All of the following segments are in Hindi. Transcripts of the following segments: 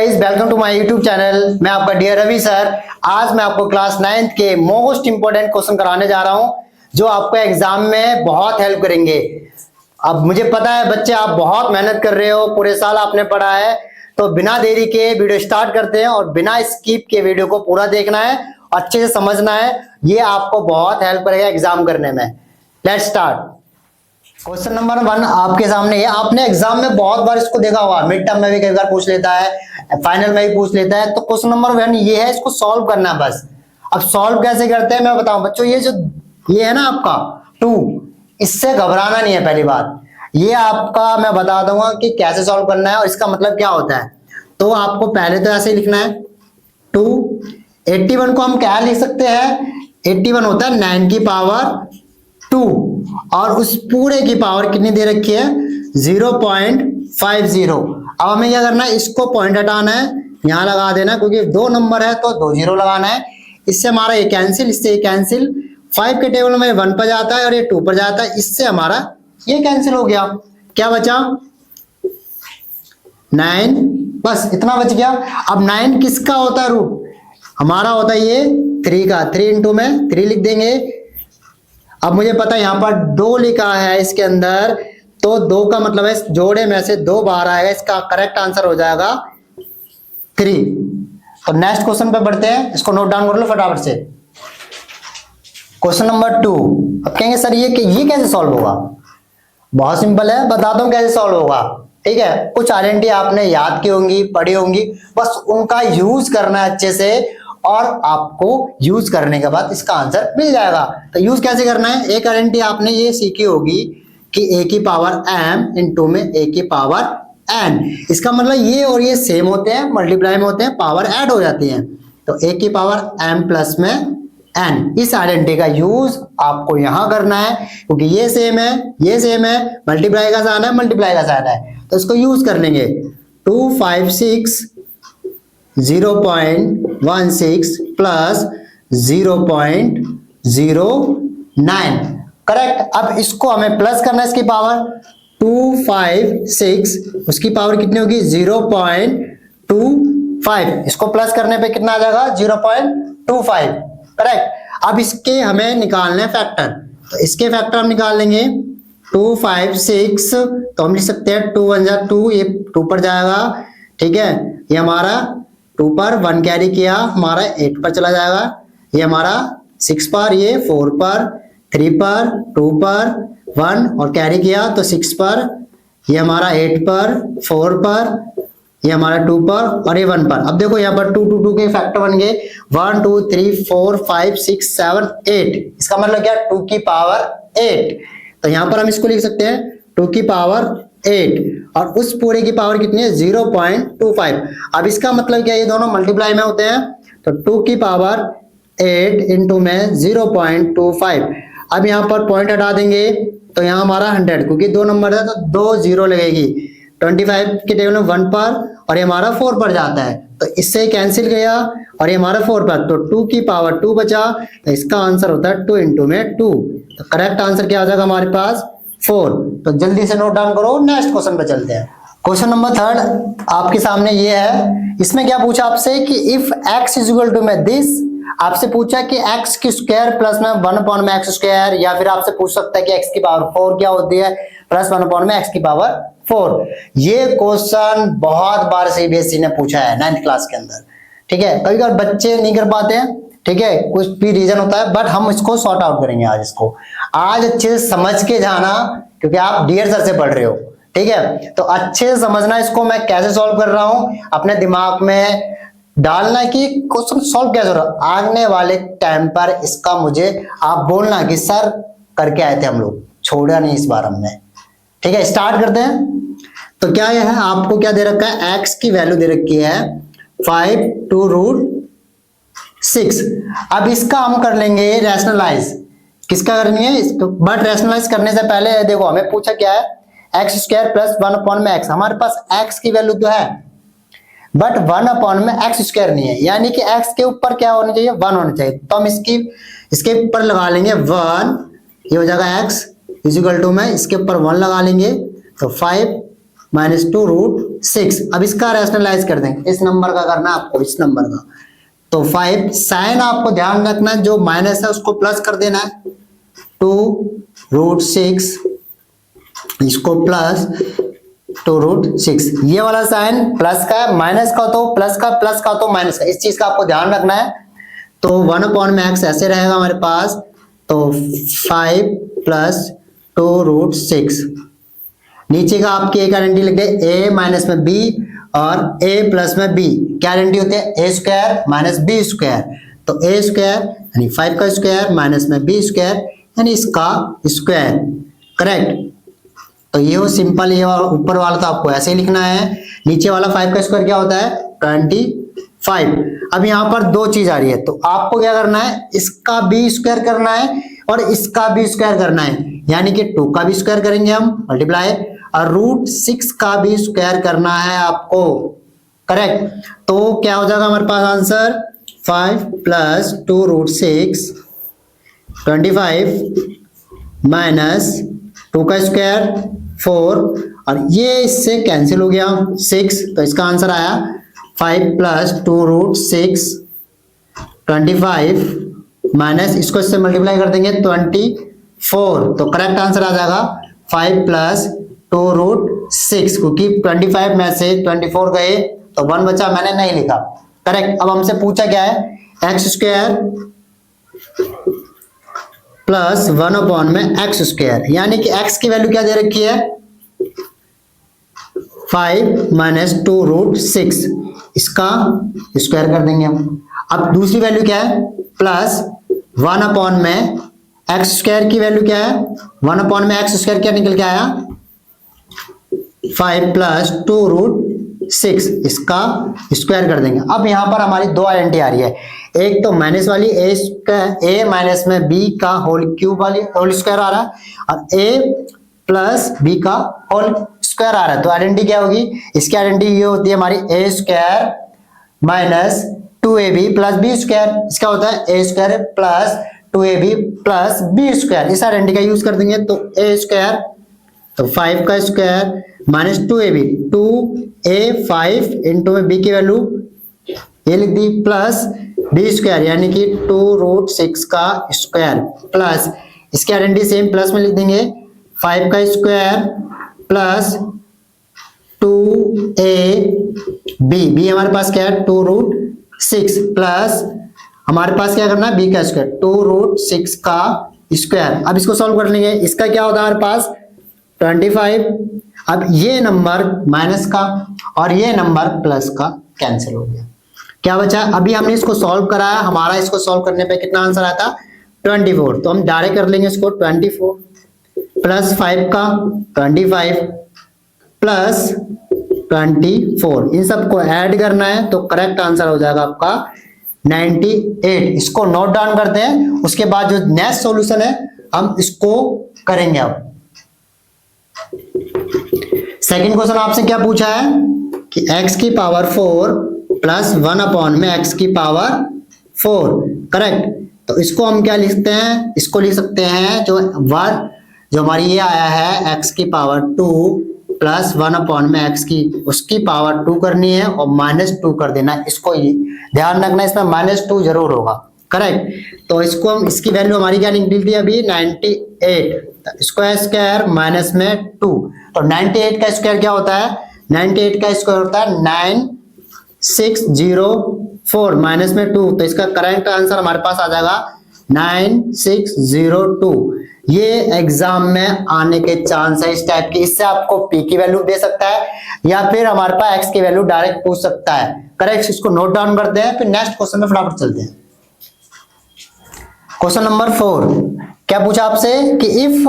Guys, welcome to my YouTube channel. मैं आपका डियर रवि सर। आज मैं आपको क्लास 9th के मोस्ट इंपोर्टेंट क्वेश्चन कराने जा रहा हूं जो आपको एग्जाम में बहुत हेल्प करेंगे। अब मुझे पता है बच्चे आप बहुत मेहनत कर रहे हो, पूरे साल आपने पढ़ा है, तो बिना देरी के वीडियो स्टार्ट करते हैं और बिना स्किप के वीडियो को पूरा देखना है, अच्छे से समझना है। ये आपको बहुत हेल्प करेगा एग्जाम करने में। Let's start. क्वेश्चन नंबर 1 आपके सामने है। आपने एग्जाम में बहुत बार इसको देखा होगा, मिड टर्म में भी कई बार पूछ लेता है, फाइनल में भी पूछ लेता है। तो क्वेश्चन नंबर 1 ये है, इसको सॉल्व करना है बस। अब सॉल्व कैसे करते हैं मैं बताऊं बच्चों। ये है ना आपका 2, इससे घबराना नहीं है। पहली बात ये आपका मैं बता दूंगा कि कैसे सॉल्व करना है और इसका मतलब क्या होता है। तो आपको पहले तो ऐसे ही लिखना है 2। 81 को हम क्या लिख सकते हैं, 81 होता है 9 की पावर 2 और उस पूरे की पावर कितनी दे रखी है 0.50। अब हमें क्या करना है, इसको पॉइंट हटाना है, यहां लगा देना, क्योंकि 2 नंबर है तो 2 0 लगाना है। इससे हमारा ये कैंसिल, इससे ये कैंसिल, 5 के टेबल में 1 पर जाता है और ये 2 पर जाता है, इससे हमारा ये कैंसिल हो गया। क्या बचा 9, बस इतना बच गया। अब 9 किसका होता है रूट, हमारा होता है ये 3 का। 3 इंटू में 3 लिख देंगे। अब मुझे पता है यहां पर 2 लिखा है इसके अंदर, तो 2 का मतलब है जोड़े में से 2 बाहर आएगा, इसका करेक्ट आंसर हो जाएगा 3। तो नेक्स्ट क्वेश्चन पे बढ़ते हैं, इसको नोट डाउन कर लो फटाफट से। Question number 2। अब कहेंगे सर ये कैसे सॉल्व होगा। बहुत सिंपल है, बताता हूं कैसे सॉल्व होगा। ठीक है, कुछ आइडेंटिटी आपने याद की होंगी, पढ़ी होंगी, बस उनका यूज करना है अच्छे से और आपको यूज करने के बाद इसका आंसर मिल जाएगा। तो यूज कैसे करना है, एक आइडेंटिटी आपने ये सीखी होगी कि a की पावर m इंटू में a की पावर n। इसका मतलब ये और ये सेम होते हैं, मल्टीप्लाई में होते हैं, पावर ऐड हो जाती है। तो a की पावर m प्लस में n, इस आइडेंटिटी का यूज आपको यहां करना है, क्योंकि ये सेम है, ये सेम है, मल्टीप्लाई का साइन है, मल्टीप्लाई का साइन है, तो इसको यूज कर लेंगे। 256 0.16 प्लस 0.09, करेक्ट। अब इसको हमें प्लस करना है, इसकी पावर 256, उसकी पावर कितनी होगी 0.25, इसको प्लस करने पे कितना आ जाएगा 0.25, करेक्ट। अब इसके हमें निकालने फैक्टर, तो इसके फैक्टर हम निकाल लेंगे। 256 तो हम लिख सकते हैं 2 1 2, ये 2 पर जाएगा, ठीक है, ये हमारा 2 पर 1 कैरी किया, हमारा 8 पर चला जाएगा, ये हमारा 6 पर, ये 4 पर, 3 पर, 2 पर, 1 और कैरी किया तो 6 पर, ये हमारा 8 पर, 4 पर, ये हमारा 2 पर और ये 1 पर। अब देखो यहाँ पर 2 2 2 के फैक्टर बन गए 1 2 3 4 5 6 7 8। इसका मतलब क्या 2 की पावर 8। तो यहाँ पर हम इसको लिख सकते हैं 2 की पावर 8 और उस पूरे की पावर कितनी है 0.25। अब इसका मतलब क्या, ये दोनों मल्टीप्लाई में होते हैं, तो 2 की पावर 8 इंटू में 0.25। अब यहाँ पर पॉइंट हटा देंगे तो यहाँ हमारा 100, क्योंकि 2 नंबर है तो 2 0 लगेगी। 25 के टेबल में 1 पर और ये हमारा 4 पर जाता है, तो इससे कैंसिल गया और ये हमारा 4 पर, तो 2 की पावर 2 बचा, तो इसका आंसर होता है 2 इंटू में 2। तो करेक्ट आंसर क्या आ जाएगा हमारे पास 4। तो जल्दी से नोट डाउन करो, नेक्स्ट क्वेश्चन पे चलते हैं। क्वेश्चन नंबर 3 आपके सामने ये है। इसमें क्या पूछा आपसे कि if x is equal to में दिस, आपसे पूछा कि x की स्क्वायर प्लस में 1 अपॉन में x स्क्वायर, या फिर आपसे पूछ सकता है कि x की पावर 4 क्या होती है प्लस 1 अपॉन में x की पावर 4। ये क्वेश्चन बहुत बार सीबीएसई ने पूछा है 9th क्लास के अंदर, ठीक है। कभी कभी बच्चे नहीं कर पाते हैं, ठीक है, कुछ भी रीजन होता है, बट हम इसको सॉर्ट आउट करेंगे आज। इसको आज अच्छे से समझ के जाना, क्योंकि आप डियर सर से पढ़ रहे हो, ठीक है, तो अच्छे से समझना इसको मैं कैसे सॉल्व कर रहा हूं, अपने दिमाग में डालना कि क्वेश्चन सॉल्व कैसे हो रहा। आने वाले टाइम पर इसका मुझे आप बोलना कि सर करके आए थे हम लोग, छोड़ा नहीं इस बार हमने, ठीक है। स्टार्ट करते हैं। तो क्या है, आपको क्या दे रखा है, x की वैल्यू दे रखी है 5 to रूट 6। अब इसका हम कर लेंगे रैशनलाइज, किसका करनी है इसको, बट रैशनलाइज करने से पहले देखो हमें पूछा क्या है, एक्स स्क्वायर प्लस 1 अपॉन में x। हमारे पास x की वैल्यू तो है बट 1 अपॉन में x स्क्वायर नहीं है, यानी कि x के ऊपर क्या होना चाहिए 1 होना चाहिए। तो हम इसके ऊपर लगा लेंगे 1, ये हो जाएगा x इज इक्वल टू में इसके ऊपर 1 लगा लेंगे, तो 5 -2√6। अब इसका रैशनलाइज कर देंगे, इस नंबर का करना है आपको, इस नंबर का। तो 5 साइन आपको ध्यान रखना है, जो माइनस है उसको प्लस कर देना है, 2√6 इसको प्लस 2√6। ये वाला साइन प्लस का है, माइनस का तो प्लस का, प्लस का तो माइनस का, इस चीज का आपको ध्यान रखना है। तो 1/x ऐसे रहेगा हमारे पास, तो 5 + 2√6। नीचे का आपकी एक आइडेंटिटी लिख दे, a माइनस में b और a प्लस में b, क्या आइडेंटिटी होते हैं, a square minus b square. तो a स्क्वायर यानी 5 का स्क्वायर माइनस में b स्क्वायर यानी इसका स्क्वायर, करेक्ट। तो ये हो सिंपल, ये ऊपर वाला तो आपको ऐसे ही लिखना है, नीचे वाला 5 का स्क्वायर क्या होता है, 25। अब यहाँ पर दो चीज आ रही है, तो आपको क्या करना है, इसका b स्क्वायर करना है और इसका b स्क्वायर करना है, यानी कि 2 का b स्क्वायर करेंगे हम मल्टीप्लाई, और √6 का भी स्क्वायर करना है आपको, करेक्ट। तो क्या हो जाएगा हमारे पास आंसर, 5 + 2√6 25 माइनस 2 का स्क्वायर 4, और ये इससे कैंसिल हो गया 6, तो इसका आंसर आया 5 + 2√6 25 माइनस इसको इससे मल्टीप्लाई कर देंगे 24, तो करेक्ट आंसर आ जाएगा 5 + 2√6, क्योंकि 25 में से 24 गए तो 1 बचा, मैंने नहीं लिखा, करेक्ट। अब हमसे पूछा क्या है, x² प्लस 1/x², यानी कि x की वैल्यू क्या दे रखी है, 5 - 2√6, इसका स्क्वायर कर देंगे हम। अब दूसरी वैल्यू क्या है, प्लस 1/x² की वैल्यू क्या है, 1/x² क्या निकल के आया, 5 + 2√6, इसका स्क्वायर कर देंगे। अब यहाँ पर हमारी दो आइडेंटिटी आ रही है, एक तो माइनस वाली a माइनस में b का होल क्यूब वाली होल स्क्वायर आ रहा है, और a + b का होल स्क्वायर आ रहा है। तो आइडेंटिटी क्या होगी, इसकी आइडेंटिटी ये होती है हमारी a² माइनस 2ab + b², इसका होता है a² + 2ab + b²। इस आइडेंटिटी का यूज कर देंगे, तो a², तो 5 का square minus 2ab, 2a 5 into में b की वैल्यू ये लिख दी, प्लस b², यानी कि 2√6 का स्क्वायर, प्लस इसकी आइडेंटिटी सेम प्लस में लिख देंगे, 5 का स्क्वायर प्लस 2ab हमारे पास क्या है, 2√6, प्लस हमारे पास क्या करना है, b का स्क्वायर, 2√6 का स्क्वायर। अब इसको सॉल्व कर लेंगे, इसका क्या होता है हमारे पास 25। अब ये नंबर माइनस का और ये नंबर प्लस का कैंसिल हो गया, क्या बचा, अभी हमने इसको सॉल्व कराया, हमारा इसको सॉल्व करने पे कितना आंसर आया था, 24। तो हम डायरेक्ट कर लेंगे इसको, 24 प्लस 5 का 25 प्लस 24, इन सबको ऐड करना है, तो करेक्ट आंसर हो जाएगा आपका 98। इसको नोट डाउन करते हैं, उसके बाद जो नेक्स्ट सॉल्यूशन है हम इसको करेंगे। अब सेकंड क्वेश्चन आपसे क्या पूछा है कि x की पावर 4 प्लस 1/x की पावर 4, करेक्ट। तो इसको हम क्या लिखते हैं, इसको लिख सकते हैं जो हमारी ये आया है x की पावर 2 प्लस 1/x की, उसकी पावर 2 करनी है और -2 कर देना है, इसको ध्यान रखना, इसमें -2 जरूर होगा, करेक्ट। तो इसको हम, इसकी वैल्यू हमारी क्या निकली थी अभी 98, स्क्वायर माइनस में 2, तो 98 का स्क्वायर क्या होता है, 98 का स्क्वायर होता है 9604 माइनस में 2, तो इसका करेक्ट आंसर हमारे पास आ जाएगा 9602। ये एग्जाम में आने के चांस है इस टाइप के, इससे आपको p की वैल्यू दे सकता है या फिर हमारे पास x की वैल्यू डायरेक्ट पूछ सकता है, करेक्ट। इसको नोट डाउन करते हैं, फिर नेक्स्ट क्वेश्चन में फटाफट चलते हैं। क्वेश्चन नंबर 4 क्या पूछा आपसे कि इफ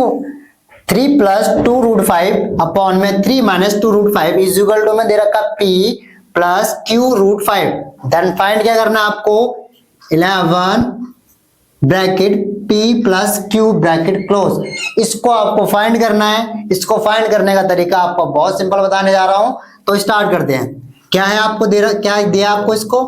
3 + 2√5 अपॉन में 3 - 2√5 इज इक्वल टू में दे रखा p + q√5, देन फाइंड क्या करना है आपको, 11 bracket p + q bracket close, इसको आपको फाइंड करना है। इसको फाइंड करने का तरीका आपको बहुत सिंपल बताने जा रहा हूं, तो स्टार्ट करते हैं। क्या है आपको दे रहा, क्या दिया आपको इसको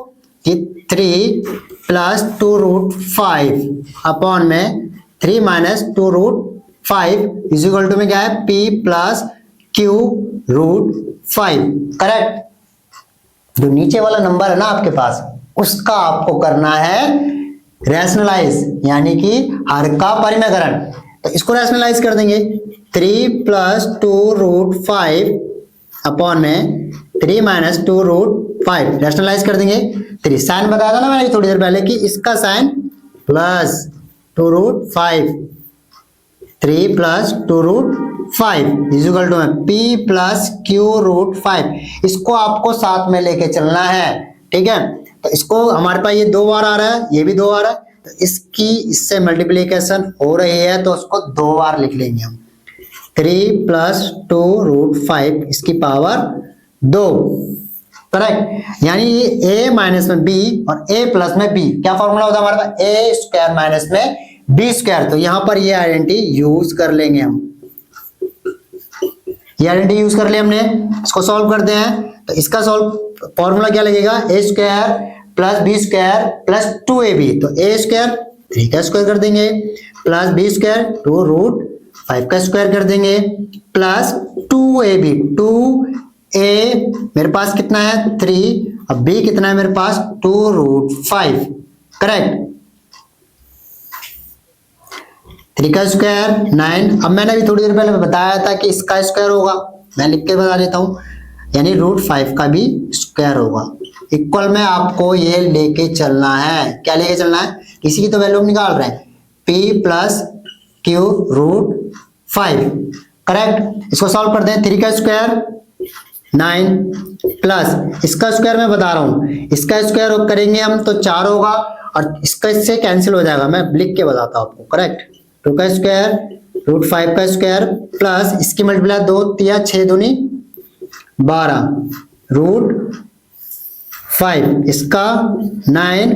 कि 3 + 2√5 अपॉन में 3 - 2√5 इज इक्वल टू में क्या है p + √5। करेक्ट। जो नीचे वाला नंबर है ना आपके पास, उसका आपको करना है रैशनलाइज, यानी कि हर का परिमेयकरण। तो इसको रैशनलाइज कर देंगे, 3 + 2√5 अपॉन में 3 - 2√5 रैशनलाइज कर देंगे। 3 साइन बताया था ना मैंने थोड़ी देर पहले कि इसका sign plus 2√5, 3 + 2√5 equal to P + Q√5। इसको आपको साथ में लेके चलना है, ठीक है। तो इसको हमारे पास ये 2 बार आ रहा है, ये भी 2 बार है, तो इसकी इससे मल्टीप्लीकेशन हो रही है तो उसको 2 बार लिख लेंगे हम। 3 + 2√5 इसकी पावर 2। करेक्ट। यानी ये a माइनस में b और a प्लस में b, क्या फॉर्मूला होता है हमारे पास, a स्क्वायर माइनस में b स्क्वायर। तो यहां पर ये आइडेंटिटी यूज कर लेंगे हम, ये आइडेंटिटी यूज कर लिया हमने। इसको सॉल्व करते हैं, तो इसका सॉल्व फॉर्मूला क्या लगेगा, a square plus b square plus 2ab। तो a स्क्वायर 3 का स्क्वायर कर देंगे, प्लस b स्क्वायर 2√5 का स्क्वायर कर देंगे, प्लस 2ab। 2a मेरे पास कितना है 3, अब b कितना है मेरे पास 2√5। करेक्ट। 3 का स्क्वायर 9। अब मैंने अभी थोड़ी देर पहले बताया था कि इसका स्क्वायर होगा, मैं लिख के बता देता हूं, यानी √5 का भी स्क्वायर होगा। इक्वल में आपको ये लेके चलना है, क्या लेके चलना है, किसी की तो वैल्यू हम निकाल रहे हैं, P + Q√5। करेक्ट। इसको सॉल्व करते हैं, 3 का स्क्वायर 9 प्लस इसका स्क्वायर मैं बता रहा हूं, इसका स्क्वायर करेंगे हम तो 4 होगा, और इसका इससे कैंसिल हो जाएगा, मैं लिख के बताता हूं आपको। करेक्ट। 2 का स्क्वायर √5 का स्क्वायर प्लस इसकी मल्टीप्लाई 2 3 6 दूनी 12 √5, इसका 9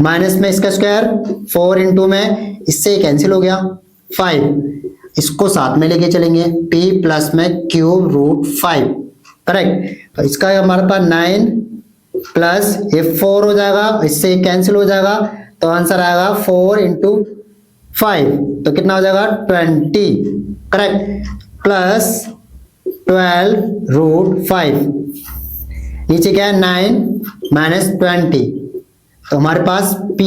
माइनस में इसका स्क्वायर 4 इंटू में इससे कैंसिल हो गया 5। इसको साथ में लेके चलेंगे, P प्लस में Q√5। करेक्ट। तो इसका हमारे पास 9 प्लस ये 4 हो जाएगा, इससे कैंसिल हो जाएगा, तो आंसर आएगा 4 × 5, तो कितना हो जाएगा 20। करेक्ट। प्लस 12√5, नीचे क्या है 9 माइनस 20, तो हमारे पास P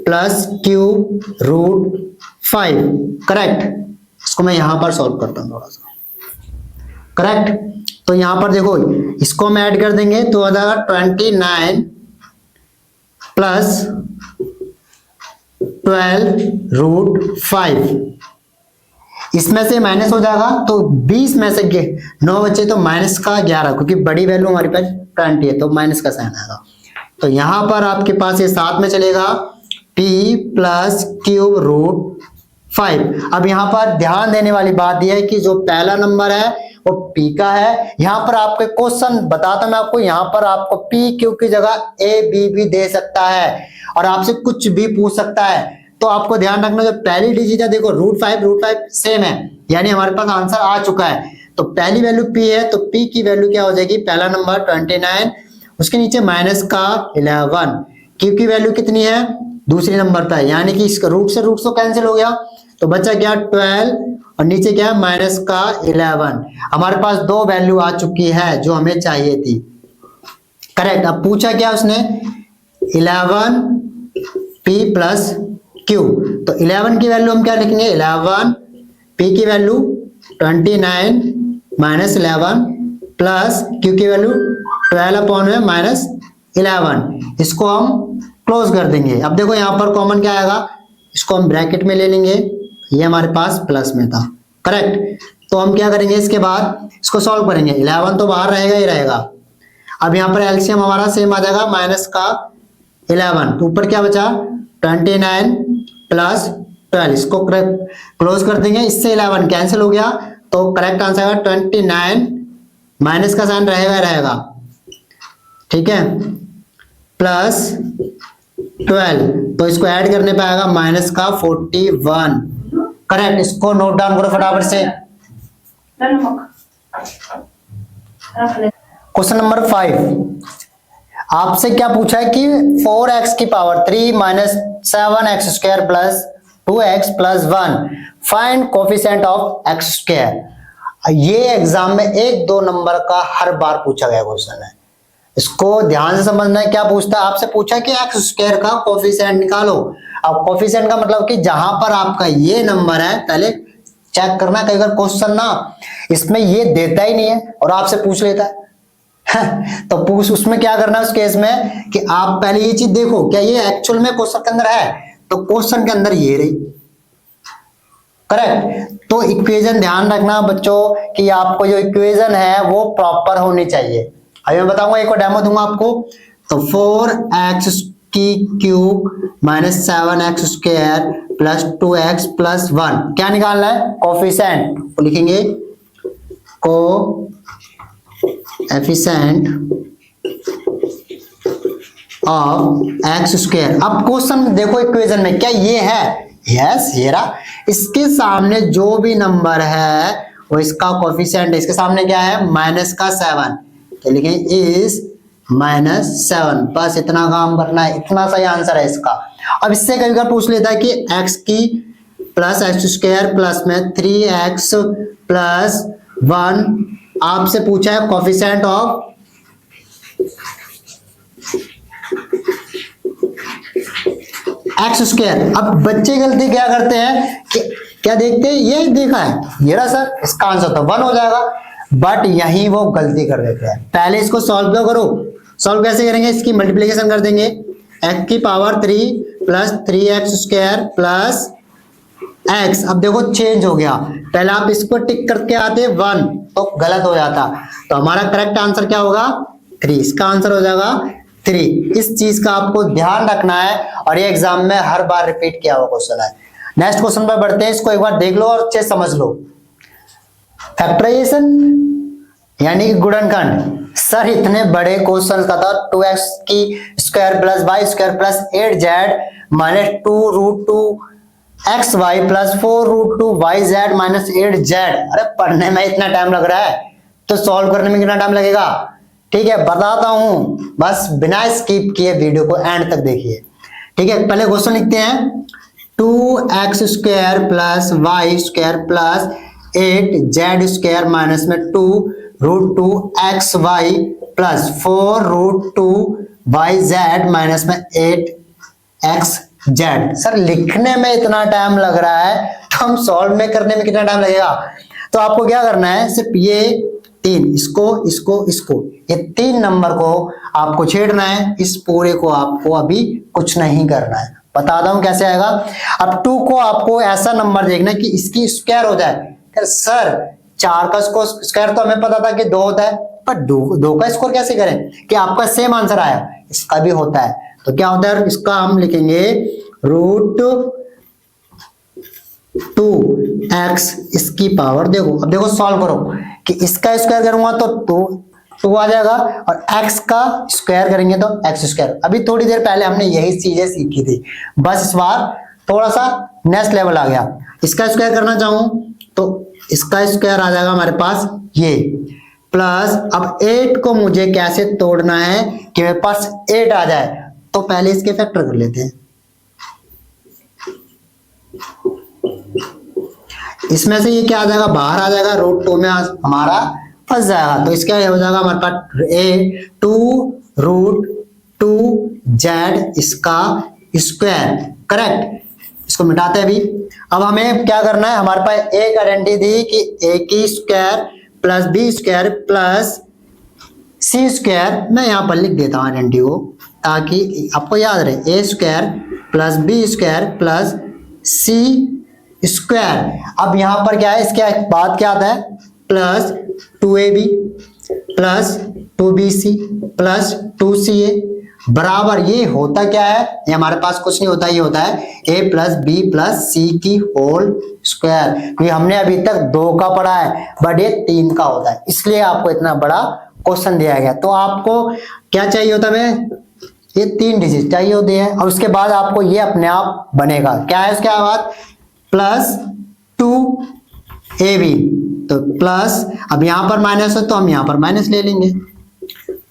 + Q√5। करेक्ट। इसको मैं यहां पर सॉल्व करता हूं थोड़ा सा। करेक्ट। तो यहां पर देखो, इसको हम ऐड कर देंगे तो आ जाएगा 29 प्लस 12√5। इसमें से माइनस हो जाएगा, तो 20 में से 9 बचे तो माइनस का 11, क्योंकि बड़ी वैल्यू हमारे पास 20 है तो माइनस का साइन आएगा। तो यहां पर आपके पास ये साथ में चलेगा P + Q√5। अब यहां पर ध्यान देने वाली बात यह है कि जो पहला नंबर है वो P का है। यहां पर आपके क्वेश्चन बताता मैं आपको, यहां पर आपको P Q की जगह A B भी दे सकता है और आपसे कुछ भी पूछ सकता है। तो आपको ध्यान रखना, जो पहली डिजिट है देखो √5 सेम है, यानी हमारे पास आंसर आ चुका है। तो पहली वैल्यू P है, तो P की वैल्यू क्या हो जाएगी, पहला नंबर 29, उसके नीचे माइनस का 11। Q की वैल्यू कितनी है, दूसरी नंबर पर, यानी कि इसका रूट से कैंसिल हो गया, तो बचा क्या 12 और नीचे क्या है माइनस का 11। हमारे पास 2 वैल्यू आ चुकी है जो हमें चाहिए थी। करेक्ट। अब पूछा क्या उसने, 11 P + Q, तो 11 की वैल्यू हम क्या लिखेंगे, 11 P की वैल्यू 29 माइनस 11 प्लस Q की वैल्यू 12/- 11। इसको हम क्लोज कर देंगे। अब देखो यहां पर कॉमन क्या आएगा, इसको हम ब्रैकेट में ले लेंगे, ये हमारे पास प्लस में था। करेक्ट। तो हम क्या करेंगे, इसके बाद इसको सॉल्व करेंगे, 11 तो बाहर रहेगा ही रहेगा। अब यहाँ पर एलसीएम हमारा सेम आ जाएगा, माइनस का 11, तो ऊपर क्या बचा 29 प्लस 12, इसको क्लोज कर देंगे, इससे 11 कैंसिल हो गया, तो करेक्ट आंसर आएगा 29, माइनस का साइन रहेगा रहेगा, ठीक है, प्लस 12, तो इसको ऐड करने पे आएगा माइनस का 41। करेक्ट। इसको नोट डाउन करो फटाफट से। क्वेश्चन नंबर 5 आपसे क्या पूछा है कि 4x की power 3 minus 7x² plus 2x plus 1 find coefficient of x²। ये एग्जाम में 1-2 नंबर का हर बार पूछा गया क्वेश्चन है, इसको ध्यान से समझना है। क्या पूछता है आपसे, पूछा कि एक्स स्क्वायर का कोफिशिएंट निकालो। अब कोफिशिएंट का मतलब कि जहां पर आपका ये नंबर है, पहले चेक करना कई बार क्वेश्चन ना इसमें ये देता ही नहीं है और आपसे पूछ लेता है तो पूछ उसमें क्या करना है उस केस में कि आप पहले ये चीज देखो क्या ये एक्चुअल में क्वेश्चन के अंदर है, तो क्वेश्चन के अंदर ये रही, करेक्ट। तो इक्वेशन ध्यान रखना बच्चों कि आपको जो इक्वेशन है वो प्रॉपर होनी चाहिए। अभी मैं बताऊंगा, एक और डेमो दूंगा आपको। तो 4x की cube minus 7x square plus 2x plus 1 क्या निकालना है, कोफिशिएंट को लिखेंगे कोएफिशिएंट ऑफ एक्स स्क्वायर। अब क्वेश्चन देखो इक्वेशन में क्या ये है, यस ये रहा, इसके सामने जो भी नंबर है वो इसका कोफिशिएंट है, इसके सामने क्या है माइनस का 7, तो लिखेंगे इज -7, बस इतना काम करना है, इतना सही आंसर है इसका। अब इससे कभी कभी पूछ लेता है कि x की प्लस एक्स स्क्वायर प्लस में 3x प्लस 1 आपसे पूछा है कोफिशिएंट ऑफ एक्स स्क्वायर। अब बच्चे गलती क्या करते हैं कि क्या देखते हैं, ये देखा है ये रहा सर, इसका आंसर तो 1 हो जाएगा, बट यही वो गलती कर देते हैं। पहले इसको सॉल्व तो करो, सॉल्व कैसे करेंगे, इसकी मल्टीप्लिकेशन कर देंगे, x की power 3 plus 3x square plus x। अब देखो चेंज हो गया, पहले आप इसको टिक करके आते 1 तो गलत हो जाता, तो हमारा करेक्ट आंसर क्या होगा 3, इसका आंसर हो जाएगा 3। इस चीज का आपको ध्यान रखना है और ये एग्जाम में हर बार रिपीट किया हुआ क्वेश्चन है। नेक्स्ट क्वेश्चन पर बढ़ते हैं, इसको एक बार देख लो और अच्छे समझ लो। फैक्टराइजेशन यानी कि गुणनखंड। सर इतने बड़े क्वेश्चन का था 2x की square plus y square plus 8z minus 2√2xy plus 4√2yz minus 8z। अरे पढ़ने में इतना टाइम लग रहा है तो सॉल्व करने में कितना टाइम लगेगा, ठीक है बताता हूं, बस बिना स्किप किए वीडियो को एंड तक देखिए, ठीक है। पहले क्वेश्चन लिखते हैं 2x square plus y square plus 8z square minus में 2√2xy प्लस 4√2yz माइनस में 8xz। सर लिखने में इतना टाइम लग रहा है तो हम सॉल्व में करने में कितना टाइम लगेगा। तो आपको क्या करना है, सिर्फ ये 3 इसको ये 3 नंबर को आपको छेड़ना है, इस पूरे को आपको अभी कुछ नहीं करना है। बताता हूं कैसे आएगा। अब 2 को आपको ऐसा नंबर देखना है कि इसकी स्क्वायर हो जाए। सर 4 का स्क्वायर तो हमें पता था कि 2 होता है, पर 2 का स्क्वायर कैसे करें कि आपका सेम आंसर आया, इसका भी होता है। तो क्या होता है, इसका हम लिखेंगे √2x इसकी पावर। देखो अब देखो सॉल्व करो कि इसका स्क्वायर करूंगा तो 2 आ जाएगा और x का स्क्वायर करेंगे तो x स्क्वायर। अभी थोड़ी देर पहले हमने यही चीजें सीखी थी, बस इस बार थोड़ा सा नेक्स्ट लेवल आ गया। इसका स्क्वायर करना चाहूं तो इसका स्क्वायर आ जाएगा हमारे पास ये, प्लस अब 8 को मुझे कैसे तोड़ना है कि मेरे पास 8 आ जाए, तो पहले इसके फैक्टर कर लेते हैं। इसमें से ये क्या आ जाएगा, बाहर आ जाएगा, √2 में हमारा फंस जाएगा, तो इसका हो जाएगा हमारे पास 2√2z इसका स्क्वायर, करेक्ट। इसको मिटाते हैं अभी। अब हमें क्या करना है, हमारे पास एक आइडेंटिटी थी कि a की square plus b square plus c square. मैं यहाँ पर लिख देता हूँ आइडेंटिटी को ताकि आपको याद रहे, a square plus b square plus c square. अब यहाँ पर क्या है, इसके बाद क्या आता है, plus 2ab plus 2bc plus 2ca बराबर, ये होता क्या है, ये हमारे पास कुछ नहीं होता, ये होता है a प्लस बी प्लस सी की होल स्क्वायर। क्योंकि हमने अभी तक 2 का पढ़ा है बट ये 3 का होता है, इसलिए आपको इतना बड़ा क्वेश्चन दिया गया। तो आपको क्या चाहिए होता है, ये 3 डिजिट चाहिए होते हैं और उसके बाद आपको ये अपने आप बनेगा। क्या है उसके बाद, प्लस 2ab, तो प्लस, अब यहां पर माइनस है तो हम यहां पर माइनस ले लेंगे।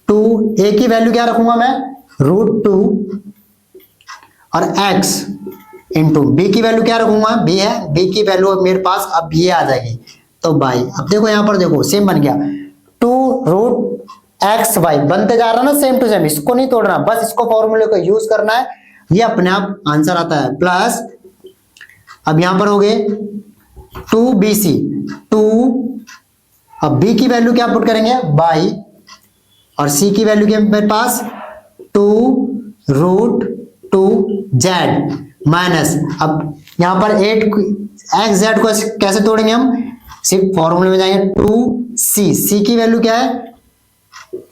2a की वैल्यू क्या रखूंगा मैं, √2 और x इंटू b की वैल्यू क्या रखूंगा, b है, b की वैल्यू मेरे पास अब ये आ जाएगी तो बाई। अब देखो यहाँ पर देखो सेम बन गया 2√xy बनते जा रहा ना सेम टू सेम, इसको नहीं तोड़ना, बस इसको फॉर्मूले को यूज करना है, ये अपने आप आंसर आता है। प्लस अब यहां पर हो गए 2bc 2, अब b की वैल्यू क्या पुट करेंगे बाई, और c की वैल्यू क्या मेरे पास 2√2z माइनस, अब यहां पर 8xz को कैसे तोड़ेंगे हम, सिर्फ फॉर्मूले में जाएंगे 2c, c की वैल्यू क्या है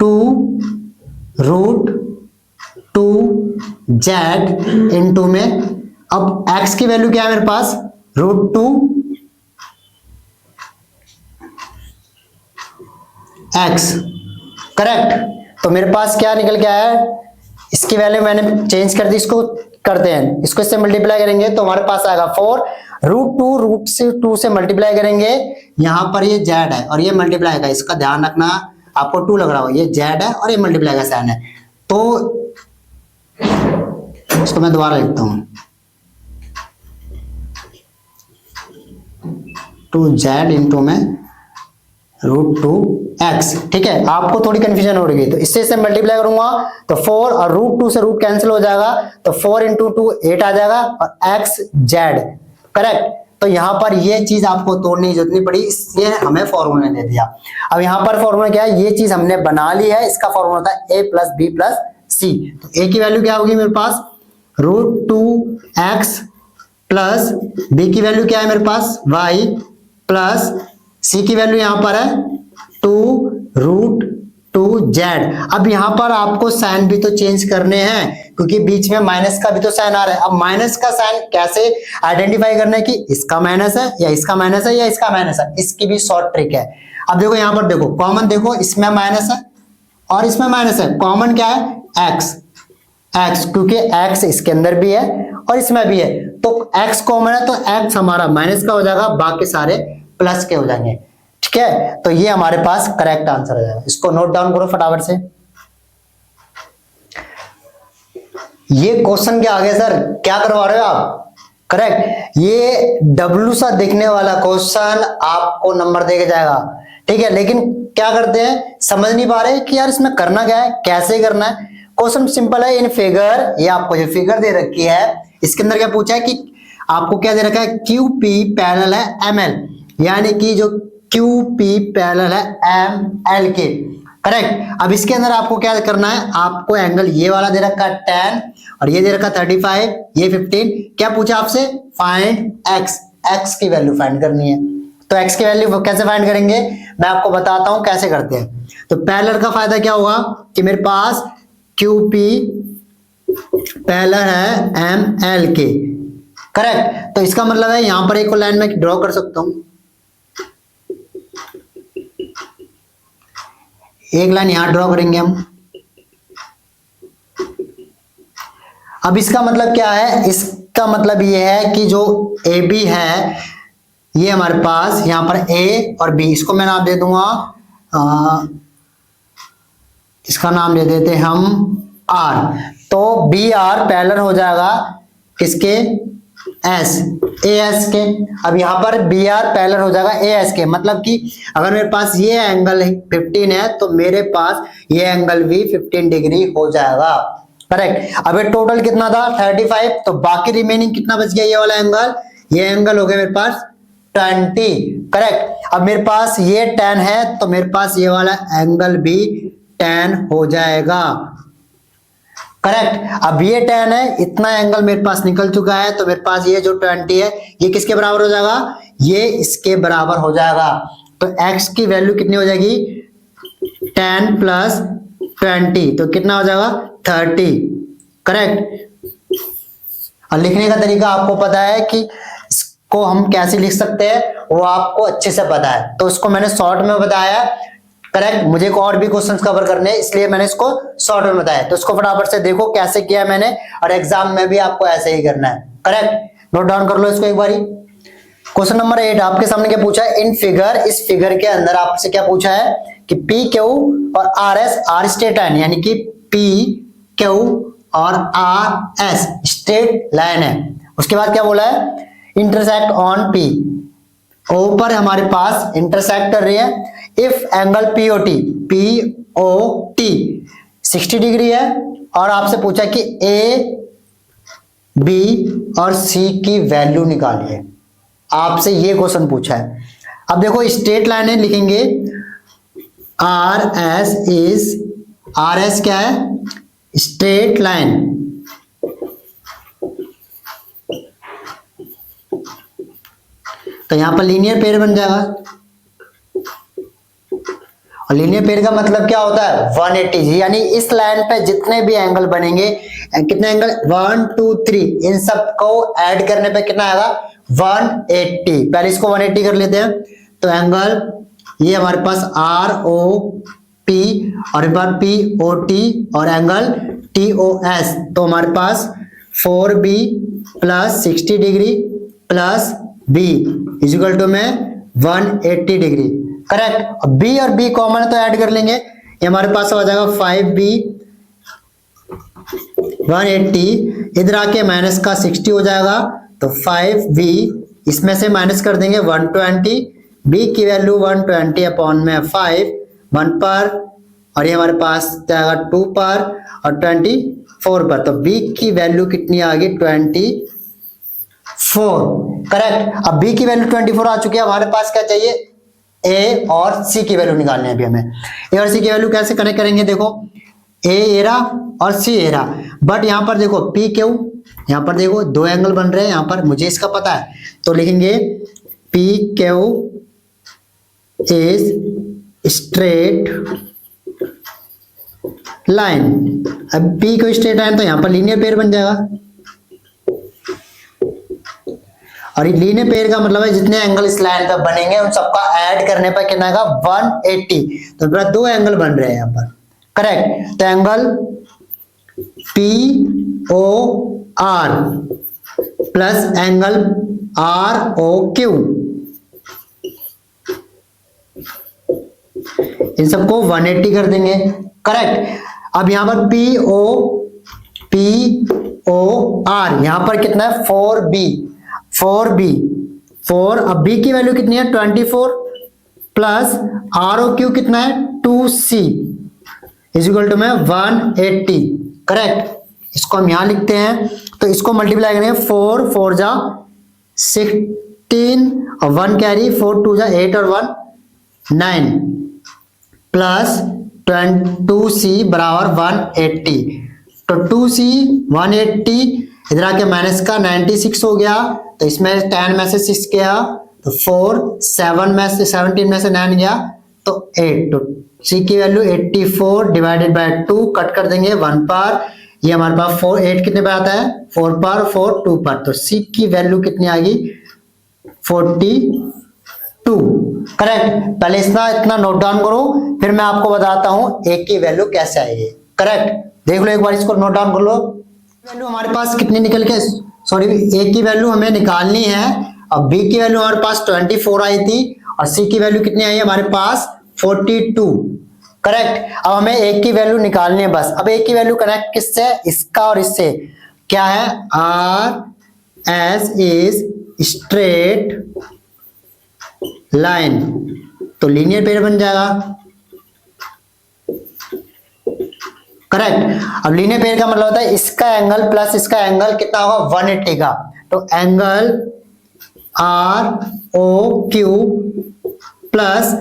2√2z इनटू में, अब x की वैल्यू क्या है मेरे पास √2x, करेक्ट। तो मेरे पास क्या निकल के आया है, इसकी वैल्यू मैंने चेंज कर दी, इसको करते हैं, इसको इससे मल्टीप्लाई करेंगे तो हमारे पास आएगा 4√2 से मल्टीप्लाई करेंगे, यहां पर ये z है और ये मल्टीप्लाई का, इसका ध्यान रखना आपको 2 लग रहा हो, ये z है और ये मल्टीप्लाई का साइन है, तो इसको मैं दोबारा लिखता हूं 2z इंटू में √2x, ठीक है। आपको थोड़ी कंफ्यूजन हो रही है तो इससे मल्टीप्लाई करूंगा तो 4 और √2 से रूट कैंसिल हो जाएगा, तो 4 × 2 8 आ जाएगा और xz, करेक्ट। तो यहाँ पर ये चीज आपको तोड़ने की जरूरत नहीं पड़ी, इसलिए हमें फॉर्मूला दे दिया। अब यहाँ पर फॉर्मूला क्या है, ये चीज हमने बना ली है, इसका फॉर्मूला था a + b + c, तो a की वैल्यू क्या होगी मेरे पास √2x प्लस b की वैल्यू क्या है मेरे पास y प्लस c की वैल्यू यहां पर है 2√2z। अब यहां पर आपको साइन भी तो चेंज करने हैं, क्योंकि बीच में माइनस का भी तो साइन आ रहा है। अब माइनस का साइन कैसे आइडेंटिफाई करना है कि इसका माइनस है या इसका माइनस है या इसका माइनस है, इसकी भी शॉर्ट ट्रिक है। अब देखो यहां पर देखो कॉमन, देखो इसमें माइनस है और इसमें माइनस है, कॉमन क्या है x, क्योंकि x इसके अंदर भी है और इसमें भी है, तो x कॉमन है तो x हमारा माइनस का हो जाएगा, बाकी सारे प्लस के हो जाएंगे, ठीक है। तो ये हमारे पास करेक्ट आंसर हो जाएगा, इसको नोट डाउन करो फटाफट से। ये क्वेश्चन के आगे सर क्या करवा रहे हो आप, करेक्ट, ये W सा दिखने वाला क्वेश्चन आपको नंबर देके जाएगा, ठीक है। लेकिन क्या करते हैं, समझ नहीं पा रहे कि यार इसमें करना क्या है, कैसे करना है। क्वेश्चन सिंपल है, इन फिगर, ये आपको जो फिगर दे रखी है इसके अंदर क्या पूछा है कि आपको क्या दे रखा है, QP पैरेलल है ML, यानी कि जो QP पैरेलल है ML के, करेक्ट। अब इसके अंदर आपको क्या करना है, आपको एंगल ये वाला दे रखा है 10 और ये दे रखा 35, ये 15, क्या पूछा आपसे, फाइंड x की वैल्यू फाइंड करनी है। तो x की वैल्यू कैसे फाइंड करेंगे, मैं आपको बताता हूं कैसे करते हैं। तो पैरेलल का फायदा क्या होगा कि मेरे पास QP पैरेलल है ML के, करेक्ट। तो इसका मतलब है यहां पर एक लाइन में ड्रॉ कर सकता हूं, एक लाइन यहां ड्रॉ करेंगे हम। अब इसका मतलब क्या है, इसका मतलब ये है कि जो AB है ये हमारे पास यहां पर A और B, इसको मैं नाम दे दूंगा, इसका नाम दे देते हम R, तो BR पैरेलल हो जाएगा किसके, AS के। अब यहां पर BR पैरेलल हो जाएगा AS के, मतलब कि अगर मेरे पास ये एंगल 15 है तो मेरे पास ये एंगल भी 15 डिग्री हो जाएगा, करेक्ट। अब ये टोटल कितना था 35, तो बाकी रिमेनिंग कितना बच गया, ये वाला एंगल, ये एंगल हो गया मेरे पास 20, करेक्ट। अब मेरे पास ये 10 है तो मेरे पास ये वाला एंगल भी 10 हो जाएगा, करेक्ट। अब ये 10 है, इतना एंगल मेरे पास निकल चुका है, तो मेरे पास ये जो 20 है ये किसके बराबर हो जाएगा, ये इसके बराबर हो जाएगा। तो x की वैल्यू कितनी हो जाएगी, 10 + 20, तो कितना हो जाएगा 30, करेक्ट। और लिखने का तरीका आपको पता है कि इसको हम कैसे लिख सकते हैं, वो आपको अच्छे से पता है, तो इसको मैंने शॉर्ट में बताया, करेक्ट। मुझे को और भी क्वेश्चंस कवर करने हैं, इसलिए मैंने इसको शॉर्ट में बताया, तो इसको फटाफट से देखो कैसे किया मैंने, और एग्जाम में भी आपको ऐसे ही करना है, करेक्ट। नोट डाउन कर लो इसको एक बारी। क्वेश्चन नंबर 8 आपके सामने क्या पूछा है, इन फिगर, इस फिगर के अंदर आपसे क्या पूछा है कि PQ और RS, R स्ट्रेट लाइन, यानी कि PQ और RS स्ट्रेट लाइन है। उसके बाद क्या बोला है, इंटरसेक्ट ऑन P, ओ पर हमारे पास इंटरसेक्ट कर रही है। इफ एंगल पीओटी 60 डिग्री है और आपसे पूछा कि ए बी और सी की वैल्यू निकालिए, आपसे ये क्वेश्चन पूछा है। अब देखो स्ट्रेट लाइन है, लिखेंगे आर एस क्या है, स्ट्रेट लाइन। तो यहां पर लीनियर पेयर बन जाएगा, और लीनियर पेयर का मतलब क्या होता है 180, यानी इस लाइन पे जितने भी एंगल बनेंगे, कितने एंगल 1 2 3, इन सब को ऐड करने पे कितना आएगा 180। पहले इसको 180 कर लेते हैं। तो एंगल ये हमारे पास आर ओ पी और एक बार पी ओ टी और एंगल टी ओ एस, तो हमारे पास 4b plus 60 degree plus b is equal to में 180 डिग्री। करेक्ट। अब b और b कॉमन है तो ऐड कर लेंगे, ये हमारे पास आ जाएगा 5b 180, इधर आके माइनस का 60 हो जाएगा, तो 5b इसमें से माइनस कर देंगे 120, b की वैल्यू 120 अपॉन में 5 1 पर, और ये हमारे पास जाएगा 2 पर और 24 पर, तो b की वैल्यू कितनी आ गई 24। करेक्ट। अब b की वैल्यू 24 आ चुकी है, हमारे पास क्या चाहिए a और c की वैल्यू निकालनी है। अभी हमें a और c की वैल्यू कैसे कनेक्ट करेंगे, देखो a एरा और c एरा, बट यहां पर देखो p क्यू, यहां पर देखो दो एंगल बन रहे हैं, यहां पर मुझे इसका पता है, तो लिखेंगे p Q is straight line. अब p को स्ट्रेट लाइन तो यहां पर लीनियर पेयर बन जाएगा, और ये लीनियर पेयर का मतलब है जितने एंगल इस लाइन पर बनेंगे उन सबका ऐड करने पर कितना आएगा 180। तो पूरा दो एंगल बन रहे हैं यहां पर। करेक्ट। तो angle P O R plus angle R O Q, इन सबको 180 कर देंगे। करेक्ट। अब यहां पर पी ओ आर यहां पर कितना है 4b 4, अब b की वैल्यू कितनी है 24 प्लस आर ओ क्यू कितना है 2c इजिकल टू में 180। करेक्ट। इसको हम यहां लिखते हैं, तो इसको मल्टीप्लाई करेंगे 4 4 जा 16 और 1 कैरी 4 2 जा 8 और 1 9 प्लस 2c बराबर 180। तो 2c 180, इधर आके माइनस का 96 हो गया, तो इसमें 10 में से 6 गया तो 4, 7 में से 17 में से 9 गया तो 8, तो c की वैल्यू 84 डिवाइडेड बाय 2 कट कर देंगे 1 पर, ये हमारे पास 4 8 कितने पे आता है 4 पर 4 2 पर, तो c की वैल्यू कितनी आ गई 42। करेक्ट। पहले इतना नोट डाउन करो, फिर मैं आपको बताता हूं a की वैल्यू कैसे आएगी। करेक्ट। देख लो एक बार, इसको नोट डाउन कर लो। वैल्यू हमारे पास कितनी निकल के, सॉरी a की वैल्यू हमें निकालनी है, अब b की वैल्यू हमारे पास 24 आई थी और c की वैल्यू कितनी आई है हमारे पास 42। करेक्ट। अब हमें a की वैल्यू निकालनी है बस। अब a की वैल्यू कनेक्ट किससे, इसका और इससे, क्या है r S is straight line, तो लीनियर पेयर बन जाएगा। करेक्ट। अब लीनियर पेयर का मतलब होता है इसका एंगल प्लस इसका एंगल कितना होगा 180 का, तो angle R O Q plus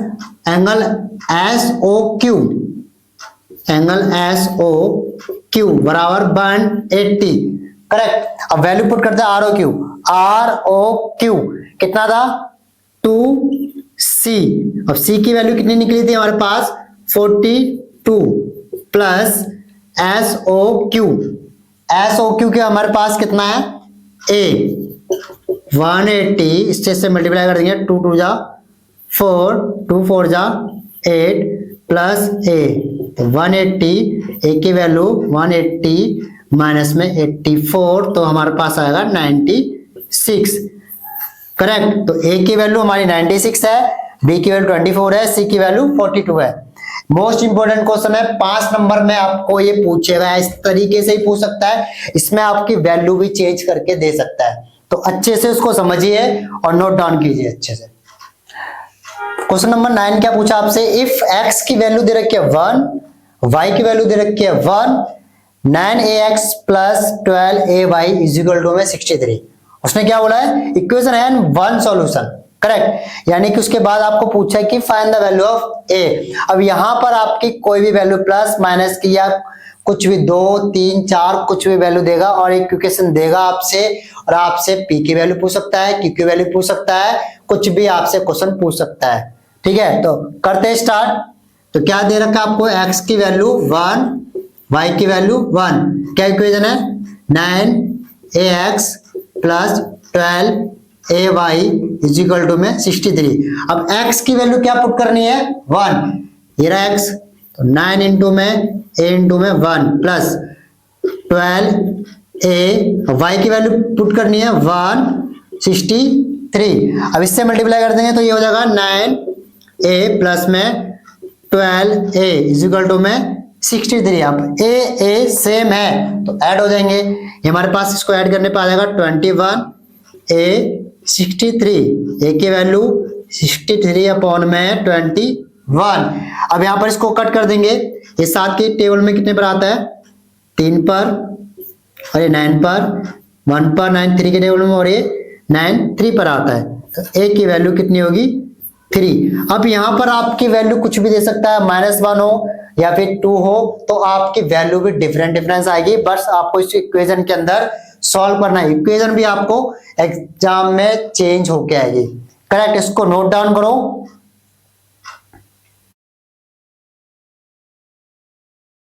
angle S O Q, angle S O Q बराबर 180। करेक्ट। अब वैल्यू पुट करते हैं आर ओ क्यू कितना था 2c, अब c की वैल्यू कितनी निकली थी हमारे पास 42 प्लस एस ओ क्यू के हमारे पास कितना है a 180, इससे मल्टीप्लाई कर देंगे 2 2 जा 4 2 4 जा 8 प्लस a, तो 180, a की वैल्यू 180 माइनस में 84, तो हमारे पास आएगा 96। करेक्ट। तो a की वैल्यू हमारी 96 है, b की वैल्यू 24 है, c की वैल्यू 42 है। मोस्ट इंपोर्टेंट क्वेश्चन है 5 नंबर में आपको ये पूछेगा, इस तरीके से ही पूछ सकता है, इसमें आपकी वैल्यू भी चेंज करके दे सकता है, तो अच्छे से उसको समझिए और नोट डाउन कीजिए अच्छे से। क्वेश्चन नंबर 9 क्या पूछा आपसे, इफ x की वैल्यू दे रखी है 1, y की वैल्यू दे रखी है 1, 9ax plus 12ay is equal to में 63। उसने क्या बोला है, इक्वेशन है वन सॉल्यूशन, करेक्ट। यानी कि उसके बाद आपको पूछा है कि फाइंड द वैल्यू ऑफ ए। अब यहां पर आपकी कोई भी वैल्यू प्लस माइनस की या कुछ भी 2 3 4 कुछ भी वैल्यू देगा और एक इक्वेशन देगा आपसे, और आपसे पी की वैल्यू पूछ सकता है, क्यू की वैल्यू पूछ सकता है, कुछ भी आपसे क्वेश्चन पूछ सकता है। ठीक है, तो करते हैं स्टार्ट। तो क्या दे रखा है आपको, एक्स की वैल्यू 1, वाई की वैल्यू 1, क्या इक्वेशन है 9ax plus 12ay is equal to में 63। अब x की वैल्यू क्या पुट करनी है 1, ये रहा x, तो 9 इंटू में a इंटू में 1 प्लस 12a, y की वैल्यू पुट करनी है 163। अब इससे मल्टीप्लाई कर देंगे तो ये हो जाएगा 9a प्लस में 12a इज इक्वल टू में 63। अब a सेम है तो ऐड हो जाएंगे, ये हमारे पास इसको ऐड करने पे आ जाएगा 21a 63, a की वैल्यू 63 अपॉन में 21। अब यहाँ पर इसको कट कर देंगे, ये 7 के टेबल में कितने पर आता है 3 पर, और ये 9 पर, 1 पर 9 3 के टेबल में, और ये 9 3 पर आता है, तो a की वैल्यू कितनी होगी 3। अब यहाँ पर आपकी वैल्यू कुछ भी दे सकता है, -1 हो या फिर 2 हो, तो आपकी वैल्यू भी डिफरेंस आएगी। बस आपको इस इक्वेशन के अंदर सॉल्व करना है, इक्वेशन भी आपको एग्जाम में चेंज होके आएगी, करेक्ट। इसको नोट डाउन करो।